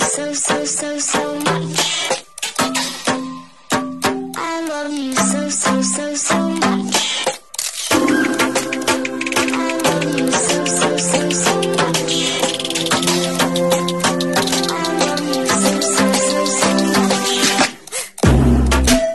so much. I love you so much. I love you so much. I love you so much.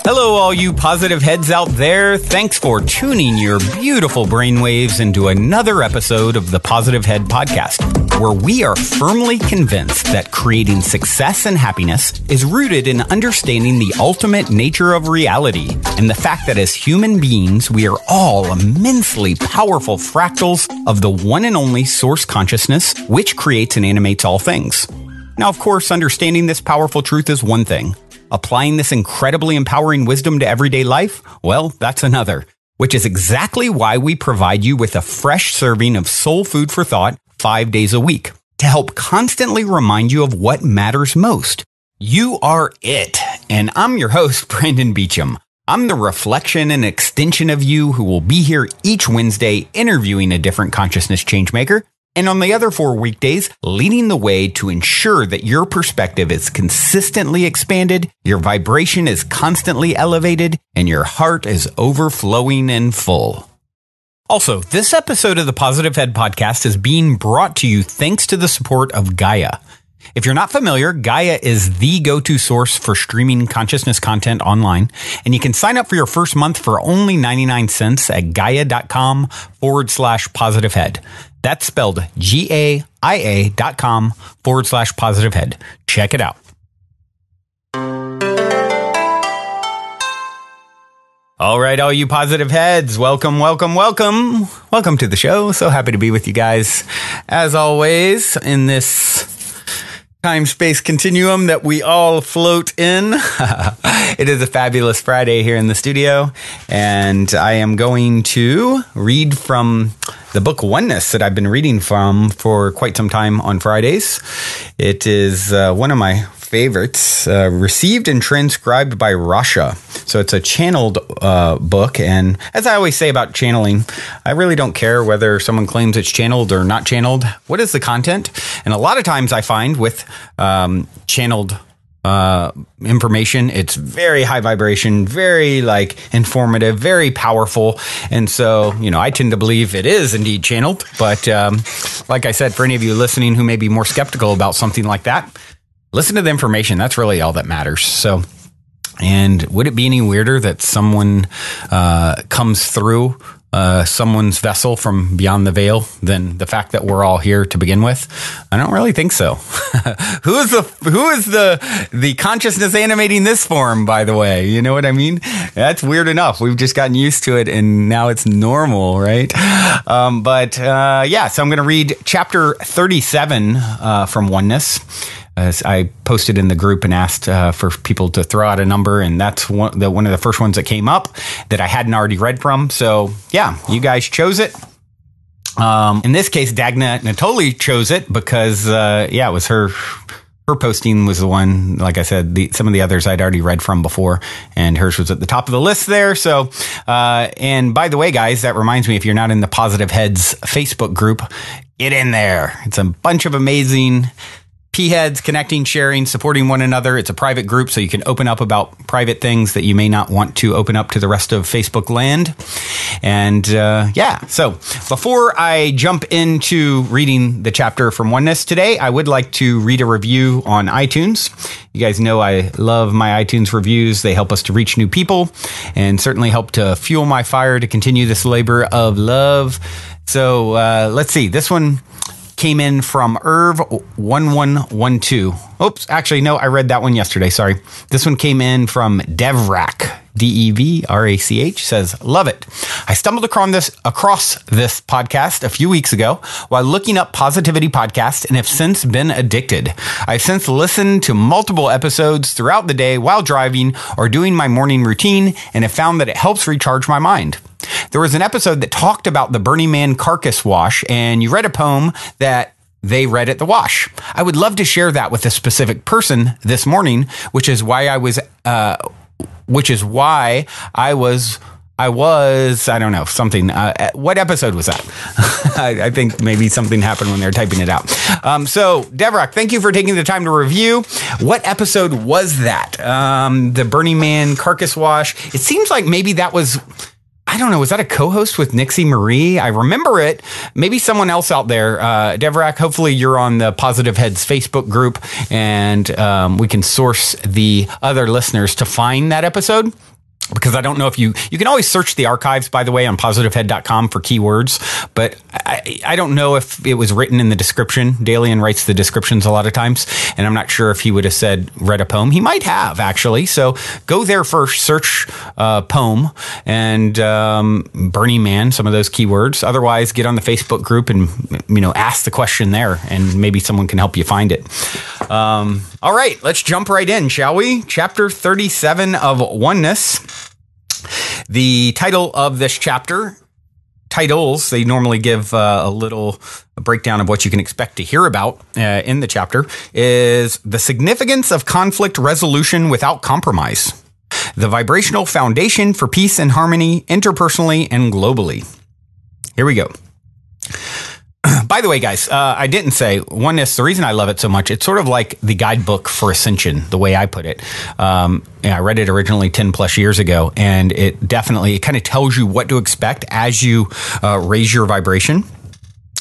Hello, all you positive heads out there. Thanks for tuning your beautiful brainwaves into another episode of the Positive Head Podcast, where we are firmly convinced that creating success and happiness is rooted in understanding the ultimate nature of reality and the fact that as human beings, we are all immensely powerful fractals of the one and only source consciousness, which creates and animates all things. Now, of course, understanding this powerful truth is one thing. Applying this incredibly empowering wisdom to everyday life, well, that's another, which is exactly why we provide you with a fresh serving of soul food for thought 5 days a week to help constantly remind you of what matters most. You are it. And I'm your host, Brandon Beecham. I'm the reflection and extension of you who will be here each Wednesday interviewing a different consciousness changemaker. And on the other 4 weekdays, leading the way to ensure that your perspective is consistently expanded, your vibration is constantly elevated, and your heart is overflowing and full. Also, this episode of the Positive Head Podcast is being brought to you thanks to the support of Gaia. If you're not familiar, Gaia is the go-to source for streaming consciousness content online, and you can sign up for your first month for only 99 cents at gaia.com/positivehead. That's spelled GAIA.com/positivehead. Check it out. All right, all you positive heads, welcome to the show. So happy to be with you guys, as always, in this time-space continuum that we all float in. It is a fabulous Friday here in the studio, and I am going to read from the book Oneness that I've been reading from for quite some time on Fridays. It is one of my favorites, received and transcribed by Rasha. So it's a channeled book, and as I always say about channeling, I really don't care whether someone claims it's channeled or not channeled. What is the content? And a lot of times I find with channeled information, it's very high vibration, very informative, very powerful. And so, I tend to believe it is indeed channeled. But like I said, for any of you listening who may be more skeptical about something like that, listen to the information. That's really all that matters. So, and would it be any weirder that someone comes through someone's vessel from beyond the veil than the fact that we're all here to begin with? I don't really think so. Who is the consciousness animating this form, by the way? You know what I mean? That's weird enough. We've just gotten used to it, and now it's normal, right? So I'm going to read chapter 37 from Oneness. As I posted in the group and asked for people to throw out a number, and that's one of the first ones that came up that I hadn't already read from. So, yeah, you guys chose it. In this case, Dagna Natoli chose it because, it was her posting was the one, like I said, some of the others I'd already read from before, and hers was at the top of the list there. So, and by the way, guys, that reminds me, if you're not in the Positive Heads Facebook group, get in there. It's a bunch of amazing P-heads connecting, sharing, supporting one another. It's a private group, so you can open up about private things that you may not want to open up to the rest of Facebook land. And so before I jump into reading the chapter from Oneness today, I would like to read a review on iTunes. You guys know I love my iTunes reviews. They help us to reach new people and certainly help to fuel my fire to continue this labor of love. So let's see. This one came in from Irv1112. Oops, actually, no, I read that one yesterday. Sorry. This one came in from Devrak, Devrach, says, love it. I stumbled across this podcast a few weeks ago while looking up positivity podcasts and have since been addicted. I've since listened to multiple episodes throughout the day while driving or doing my morning routine and have found that it helps recharge my mind. There was an episode that talked about the Burning Man carcass wash, and you read a poem that they read at the wash. I would love to share that with a specific person this morning, which is why I was I don't know, something. What episode was that? I think maybe something happened when they were typing it out. So, Devrock, thank you for taking the time to review. What episode was that? The Burning Man carcass wash. It seems like maybe that was, I don't know, was that a co-host with Nixie Marie? I remember it. Maybe someone else out there. Devrock, hopefully you're on the Positive Heads Facebook group, and we can source the other listeners to find that episode. Because I don't know if you can always search the archives, by the way, on positivehead.com for keywords, but I don't know if it was written in the description. Dalian writes the descriptions a lot of times, and I'm not sure if he would have read a poem. He might have, actually. So go there first, search poem and Burning Man, some of those keywords. Otherwise, get on the Facebook group and ask the question there, and maybe someone can help you find it. All right, let's jump right in, shall we? Chapter 37 of Oneness. The title of this chapter, titles, they normally give a little breakdown of what you can expect to hear about in the chapter, is The Significance of Conflict Resolution Without Compromise, the Vibrational Foundation for Peace and Harmony, Interpersonally and Globally. Here we go. By the way, guys, I didn't say Oneness. The reason I love it so much, it's sort of like the guidebook for ascension, the way I put it. I read it originally 10 plus years ago, and it kind of tells you what to expect as you raise your vibration,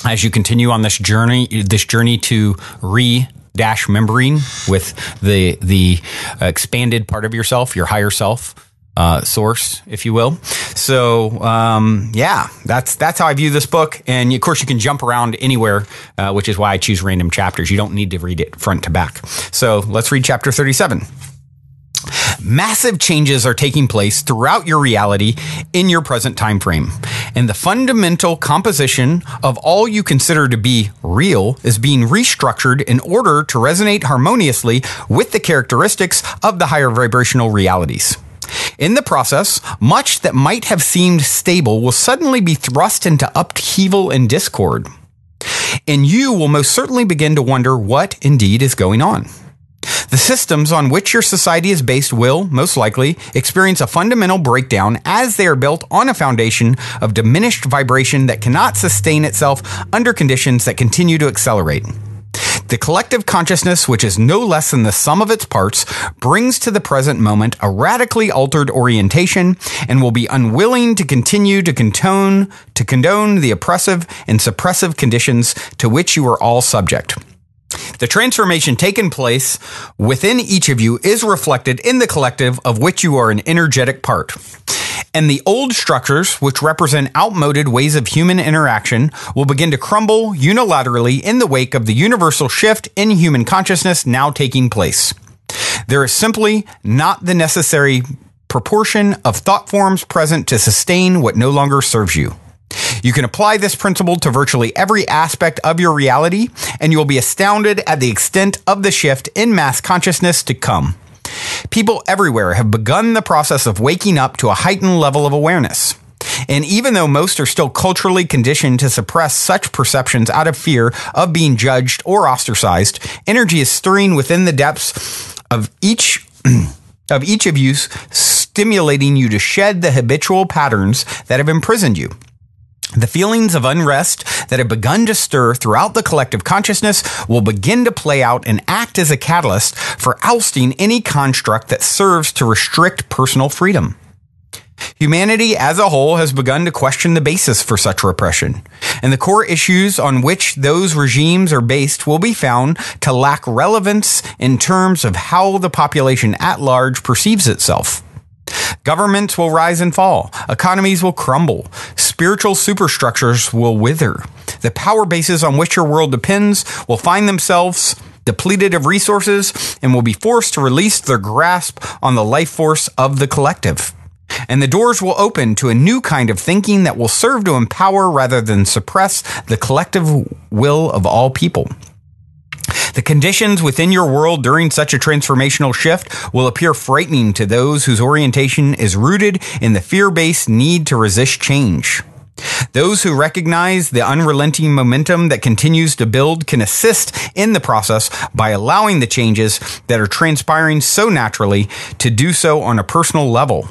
as you continue on this journey to remembering with the expanded part of yourself, your higher self. Source, if you will. So, that's how I view this book. And of course, you can jump around anywhere, which is why I choose random chapters. You don't need to read it front to back. So let's read chapter 37. Massive changes are taking place throughout your reality in your present time frame, and the fundamental composition of all you consider to be real is being restructured in order to resonate harmoniously with the characteristics of the higher vibrational realities. In the process, much that might have seemed stable will suddenly be thrust into upheaval and discord. And you will most certainly begin to wonder what indeed is going on. The systems on which your society is based will, most likely, experience a fundamental breakdown as they are built on a foundation of diminished vibration that cannot sustain itself under conditions that continue to accelerate. The collective consciousness, which is no less than the sum of its parts, brings to the present moment a radically altered orientation and will be unwilling to continue to condone the oppressive and suppressive conditions to which you are all subject. The transformation taking place within each of you is reflected in the collective of which you are an energetic part. And the old structures, which represent outmoded ways of human interaction, will begin to crumble unilaterally in the wake of the universal shift in human consciousness now taking place. There is simply not the necessary proportion of thought forms present to sustain what no longer serves you. You can apply this principle to virtually every aspect of your reality, and you will be astounded at the extent of the shift in mass consciousness to come. People everywhere have begun the process of waking up to a heightened level of awareness. And even though most are still culturally conditioned to suppress such perceptions out of fear of being judged or ostracized, energy is stirring within the depths of each of you, stimulating you to shed the habitual patterns that have imprisoned you. The feelings of unrest that have begun to stir throughout the collective consciousness will begin to play out and act as a catalyst for ousting any construct that serves to restrict personal freedom. Humanity as a whole has begun to question the basis for such repression, and the core issues on which those regimes are based will be found to lack relevance in terms of how the population at large perceives itself. Governments will rise and fall. Economies will crumble. Spiritual superstructures will wither. The power bases on which your world depends will find themselves depleted of resources and will be forced to release their grasp on the life force of the collective. And the doors will open to a new kind of thinking that will serve to empower rather than suppress the collective will of all people. The conditions within your world during such a transformational shift will appear frightening to those whose orientation is rooted in the fear-based need to resist change. Those who recognize the unrelenting momentum that continues to build can assist in the process by allowing the changes that are transpiring so naturally to do so on a personal level.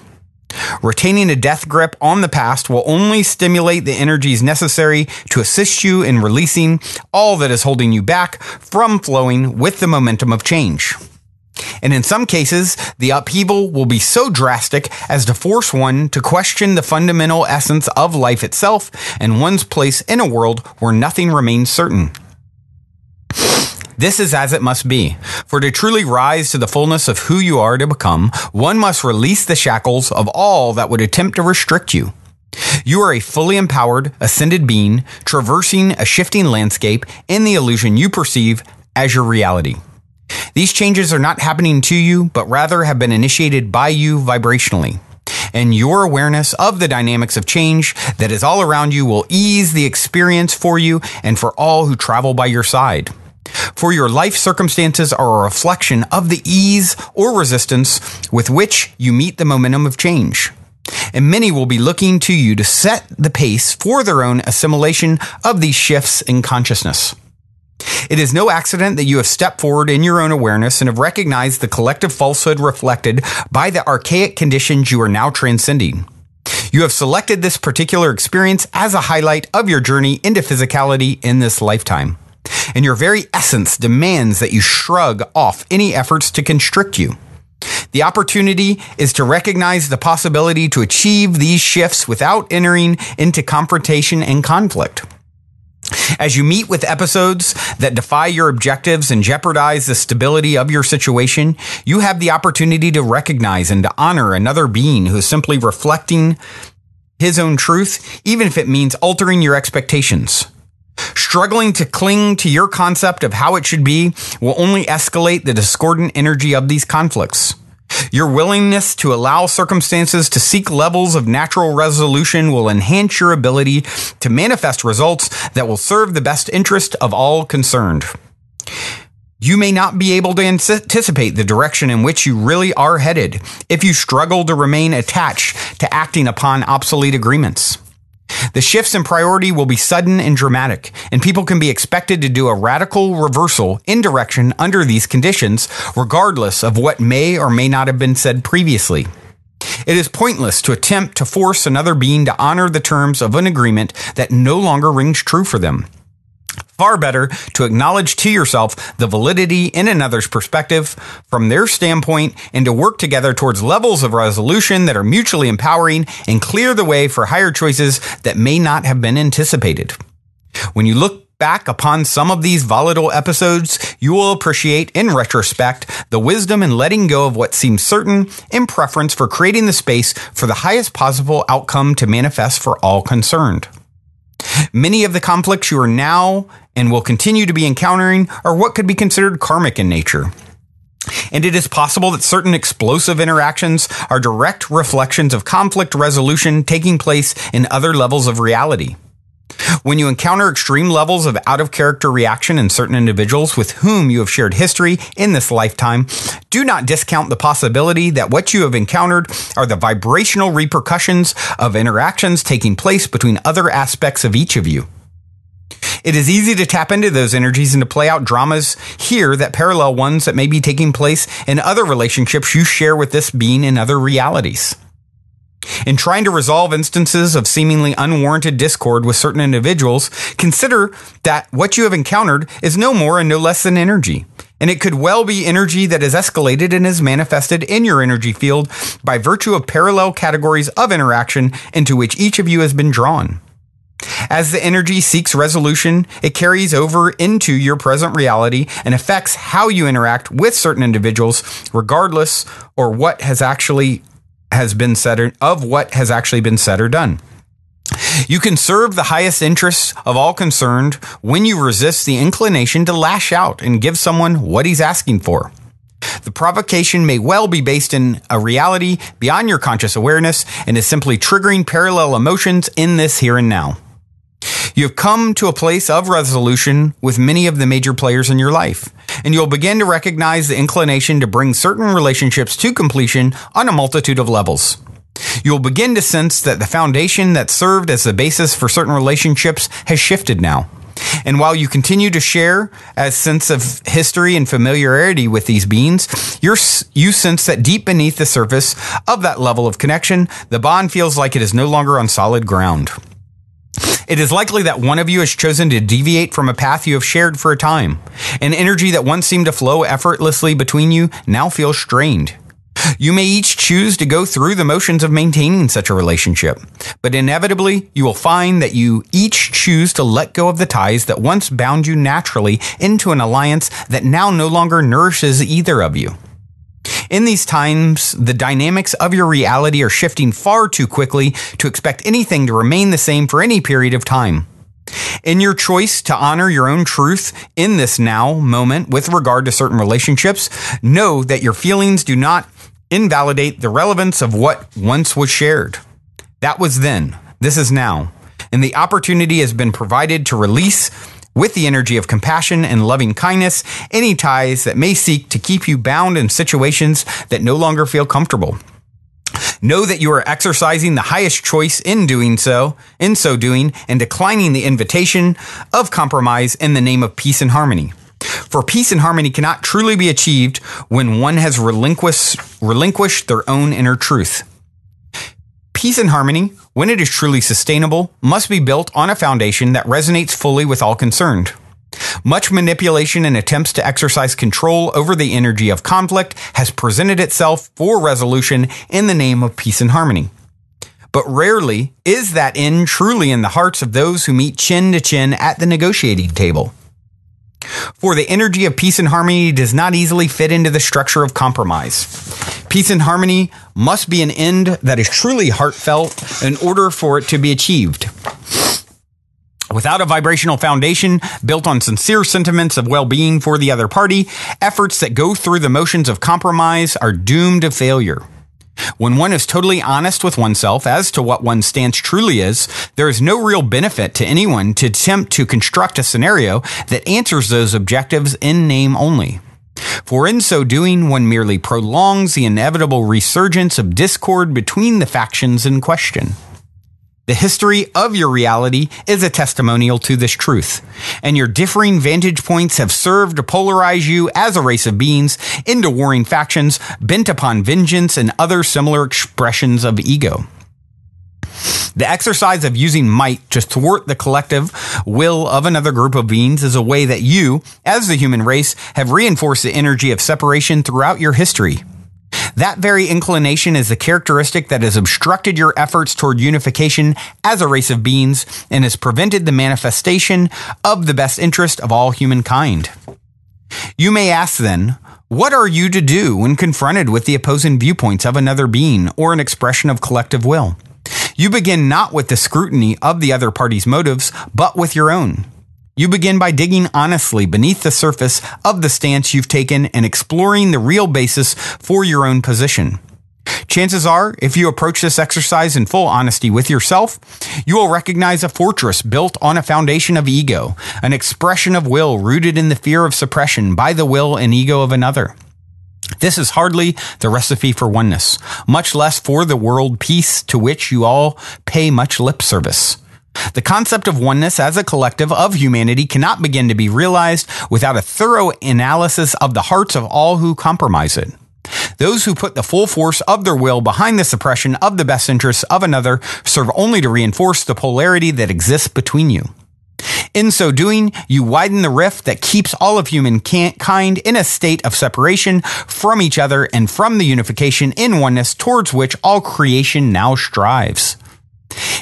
Retaining a death grip on the past will only stimulate the energies necessary to assist you in releasing all that is holding you back from flowing with the momentum of change. And in some cases, the upheaval will be so drastic as to force one to question the fundamental essence of life itself and one's place in a world where nothing remains certain. This is as it must be, for to truly rise to the fullness of who you are to become, one must release the shackles of all that would attempt to restrict you. You are a fully empowered, ascended being, traversing a shifting landscape in the illusion you perceive as your reality. These changes are not happening to you, but rather have been initiated by you vibrationally. And your awareness of the dynamics of change that is all around you will ease the experience for you and for all who travel by your side. For your life circumstances are a reflection of the ease or resistance with which you meet the momentum of change. And many will be looking to you to set the pace for their own assimilation of these shifts in consciousness. It is no accident that you have stepped forward in your own awareness and have recognized the collective falsehood reflected by the archaic conditions you are now transcending. You have selected this particular experience as a highlight of your journey into physicality in this lifetime. And your very essence demands that you shrug off any efforts to constrict you. The opportunity is to recognize the possibility to achieve these shifts without entering into confrontation and conflict. As you meet with episodes that defy your objectives and jeopardize the stability of your situation, you have the opportunity to recognize and to honor another being who is simply reflecting his own truth, even if it means altering your expectations. Struggling to cling to your concept of how it should be will only escalate the discordant energy of these conflicts. Your willingness to allow circumstances to seek levels of natural resolution will enhance your ability to manifest results that will serve the best interest of all concerned. You may not be able to anticipate the direction in which you really are headed if you struggle to remain attached to acting upon obsolete agreements. The shifts in priority will be sudden and dramatic, and people can be expected to do a radical reversal in direction under these conditions, regardless of what may or may not have been said previously. It is pointless to attempt to force another being to honor the terms of an agreement that no longer rings true for them. Far better to acknowledge to yourself the validity in another's perspective from their standpoint and to work together towards levels of resolution that are mutually empowering and clear the way for higher choices that may not have been anticipated. When you look back upon some of these volatile episodes, you will appreciate in retrospect the wisdom in letting go of what seems certain in preference for creating the space for the highest possible outcome to manifest for all concerned. Many of the conflicts you are now and will continue to be encountering are what could be considered karmic in nature. And it is possible that certain explosive interactions are direct reflections of conflict resolution taking place in other levels of reality. When you encounter extreme levels of out-of-character reaction in certain individuals with whom you have shared history in this lifetime, do not discount the possibility that what you have encountered are the vibrational repercussions of interactions taking place between other aspects of each of you. It is easy to tap into those energies and to play out dramas here that parallel ones that may be taking place in other relationships you share with this being in other realities. In trying to resolve instances of seemingly unwarranted discord with certain individuals, consider that what you have encountered is no more and no less than energy. And it could well be energy that is escalated and is manifested in your energy field by virtue of parallel categories of interaction into which each of you has been drawn. As the energy seeks resolution, it carries over into your present reality and affects how you interact with certain individuals, regardless or what has actually been said or done. You can serve the highest interests of all concerned when you resist the inclination to lash out and give someone what he's asking for. The provocation may well be based in a reality beyond your conscious awareness and is simply triggering parallel emotions in this here and now. You have come to a place of resolution with many of the major players in your life, and you'll begin to recognize the inclination to bring certain relationships to completion on a multitude of levels. You'll begin to sense that the foundation that served as the basis for certain relationships has shifted now, And while you continue to share a sense of history and familiarity with these beings, you sense that deep beneath the surface of that level of connection, the bond feels like it is no longer on solid ground. It is likely that one of you has chosen to deviate from a path you have shared for a time. An energy that once seemed to flow effortlessly between you now feels strained. You may each choose to go through the motions of maintaining such a relationship, but inevitably you will find that you each choose to let go of the ties that once bound you naturally into an alliance that now no longer nourishes either of you. In these times, the dynamics of your reality are shifting far too quickly to expect anything to remain the same for any period of time. In your choice to honor your own truth in this now moment with regard to certain relationships, know that your feelings do not invalidate the relevance of what once was shared. That was then. This is now. And the opportunity has been provided to release, with the energy of compassion and loving kindness, any ties that may seek to keep you bound in situations that no longer feel comfortable. Know that you are exercising the highest choice in so doing, and declining the invitation of compromise in the name of peace and harmony. For peace and harmony cannot truly be achieved when one has relinquished their own inner truth. Peace and harmony, when it is truly sustainable, must be built on a foundation that resonates fully with all concerned. Much manipulation and attempts to exercise control over the energy of conflict has presented itself for resolution in the name of peace and harmony. But rarely is that end truly in the hearts of those who meet chin to chin at the negotiating table. For the energy of peace and harmony does not easily fit into the structure of compromise. Peace and harmony must be an end that is truly heartfelt in order for it to be achieved. Without a vibrational foundation built on sincere sentiments of well-being for the other party, efforts that go through the motions of compromise are doomed to failure. When one is totally honest with oneself as to what one's stance truly is, there is no real benefit to anyone to attempt to construct a scenario that answers those objectives in name only. For in so doing, one merely prolongs the inevitable resurgence of discord between the factions in question. The history of your reality is a testimonial to this truth, and your differing vantage points have served to polarize you as a race of beings into warring factions bent upon vengeance and other similar expressions of ego. The exercise of using might to thwart the collective will of another group of beings is a way that you, as the human race, have reinforced the energy of separation throughout your history. That very inclination is the characteristic that has obstructed your efforts toward unification as a race of beings and has prevented the manifestation of the best interest of all humankind. You may ask then, what are you to do when confronted with the opposing viewpoints of another being or an expression of collective will? You begin not with the scrutiny of the other party's motives, but with your own. You begin by digging honestly beneath the surface of the stance you've taken and exploring the real basis for your own position. Chances are, if you approach this exercise in full honesty with yourself, you will recognize a fortress built on a foundation of ego, an expression of will rooted in the fear of suppression by the will and ego of another. This is hardly the recipe for oneness, much less for the world peace to which you all pay much lip service. The concept of oneness as a collective of humanity cannot begin to be realized without a thorough analysis of the hearts of all who compromise it. Those who put the full force of their will behind the suppression of the best interests of another serve only to reinforce the polarity that exists between you. In so doing, you widen the rift that keeps all of humankind in a state of separation from each other and from the unification in oneness towards which all creation now strives.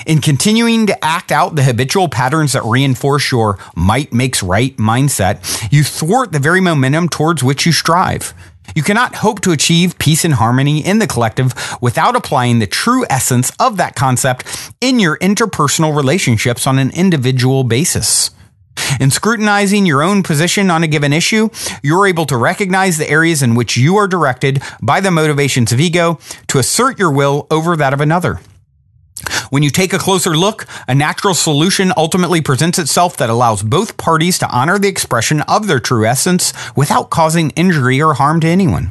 In continuing to act out the habitual patterns that reinforce your might makes right mindset, you thwart the very momentum towards which you strive. You cannot hope to achieve peace and harmony in the collective without applying the true essence of that concept in your interpersonal relationships on an individual basis. In scrutinizing your own position on a given issue, you're able to recognize the areas in which you are directed by the motivations of ego to assert your will over that of another. When you take a closer look, a natural solution ultimately presents itself that allows both parties to honor the expression of their true essence without causing injury or harm to anyone.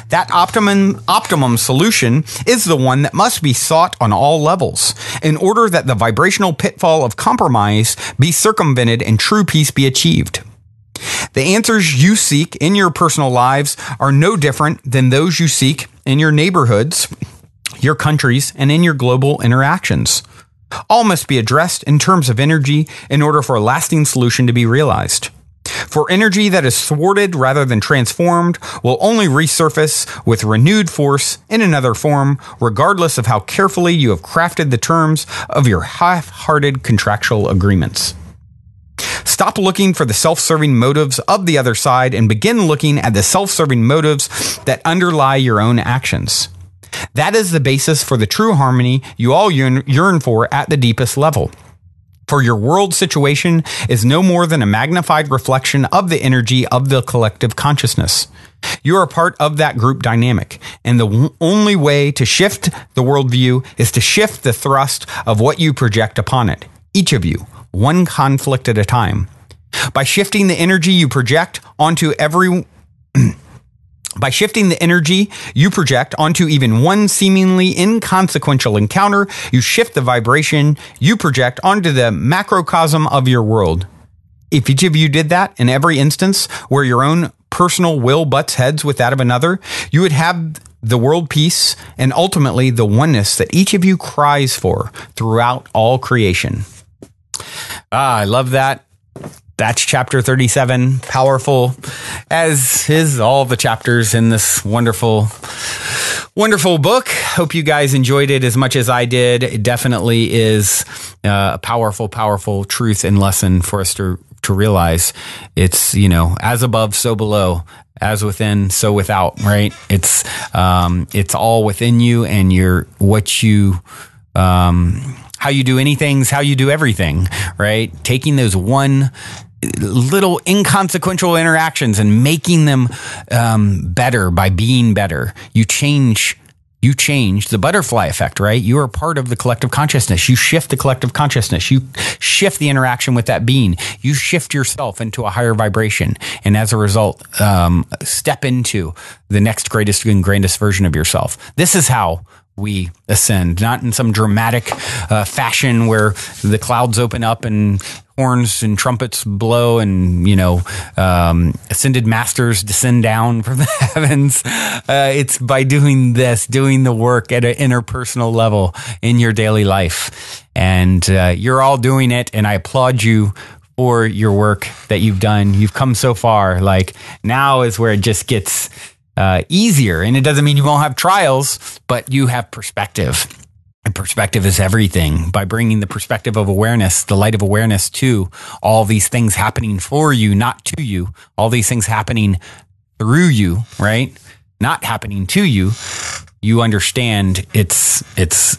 That optimum solution is the one that must be sought on all levels in order that the vibrational pitfall of compromise be circumvented and true peace be achieved. The answers you seek in your personal lives are no different than those you seek in your neighborhoods, your countries, and in your global interactions. All must be addressed in terms of energy in order for a lasting solution to be realized. For energy that is thwarted rather than transformed will only resurface with renewed force in another form, regardless of how carefully you have crafted the terms of your half-hearted contractual agreements. Stop looking for the self-serving motives of the other side and begin looking at the self-serving motives that underlie your own actions. That is the basis for the true harmony you all yearn for at the deepest level. For your world situation is no more than a magnified reflection of the energy of the collective consciousness. You are part of that group dynamic, and the only way to shift the worldview is to shift the thrust of what you project upon it, each of you, one conflict at a time. By shifting the energy you project onto even one seemingly inconsequential encounter, you shift the vibration you project onto the macrocosm of your world. If each of you did that in every instance where your own personal will butts heads with that of another, you would have the world peace and ultimately the oneness that each of you cries for throughout all creation. I love that. That's chapter 37. Powerful, as is all the chapters in this wonderful, wonderful book. Hope you guys enjoyed it as much as I did. It definitely is a powerful, powerful truth and lesson for us to realize. It's, as above, so below. As within, so without, right? It's all within you, and how you do anything is how you do everything, right? Taking those one little inconsequential interactions and making them better by being better. You change the butterfly effect, right? You are part of the collective consciousness. You shift the collective consciousness. You shift the interaction with that being. You shift yourself into a higher vibration. And as a result, step into the next greatest and grandest version of yourself. This is how we ascend, not in some dramatic fashion where the clouds open up and horns and trumpets blow and, ascended masters descend down from the heavens. It's by doing the work at an interpersonal level in your daily life. And you're all doing it, and I applaud you for your work that you've done. You've come so far. Like, now is where it just gets easier. And it doesn't mean you won't have trials, but you have perspective. And perspective is everything. By bringing the perspective of awareness, the light of awareness to all these things happening for you, not to you, all these things happening through you, right? Not happening to you. You understand it's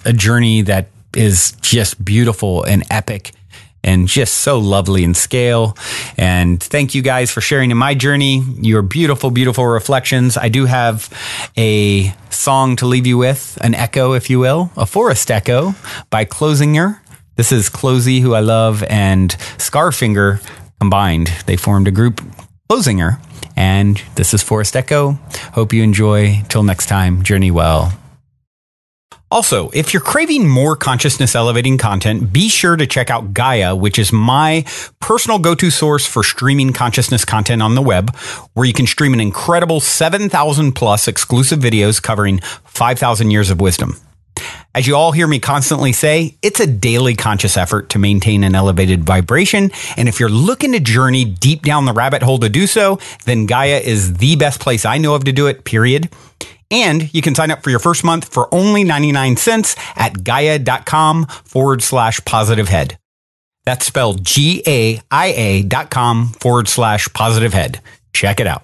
a journey that is just beautiful and epic and just so lovely in scale. And thank you guys for sharing in my journey, your beautiful, beautiful reflections. I do have a song to leave you with, an echo, if you will, a forest echo by Closinger. This is Closey, who I love, and Scarfinger combined. They formed a group, Closinger, and this is Forest Echo. Hope you enjoy. Till next time, journey well. Also, if you're craving more consciousness elevating content, be sure to check out Gaia, which is my personal go-to source for streaming consciousness content on the web, where you can stream an incredible 7,000 plus exclusive videos covering 5,000 years of wisdom. As you all hear me constantly say, it's a daily conscious effort to maintain an elevated vibration. And if you're looking to journey deep down the rabbit hole to do so, then Gaia is the best place I know of to do it, period. And you can sign up for your first month for only 99 cents at gaia.com/positivehead. That's spelled GAIA.com/positivehead. Check it out.